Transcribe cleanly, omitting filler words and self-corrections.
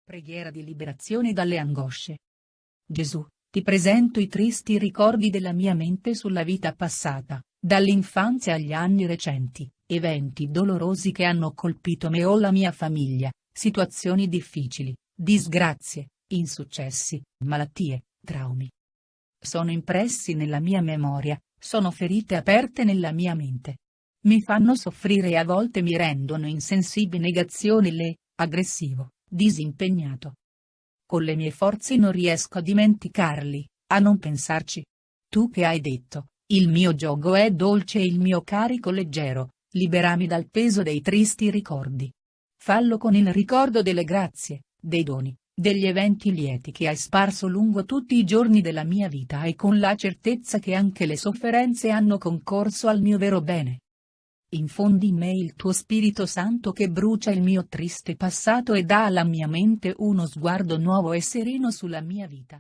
Preghiera di liberazione dalle angosce. Gesù, ti presento i tristi ricordi della mia mente sulla vita passata, dall'infanzia agli anni recenti, eventi dolorosi che hanno colpito me o la mia famiglia, situazioni difficili, disgrazie, insuccessi, malattie, traumi. Sono impressi nella mia memoria, sono ferite aperte nella mia mente. Mi fanno soffrire e a volte mi rendono insensibile, negazione, aggressivo, disimpegnato. Con le mie forze non riesco a dimenticarli, a non pensarci. Tu che hai detto, il mio giogo è dolce e il mio carico leggero, liberami dal peso dei tristi ricordi. Fallo con il ricordo delle grazie, dei doni, degli eventi lieti che hai sparso lungo tutti i giorni della mia vita e con la certezza che anche le sofferenze hanno concorso al mio vero bene. Infondi in me il tuo Spirito Santo che brucia il mio triste passato e dà alla mia mente uno sguardo nuovo e sereno sulla mia vita.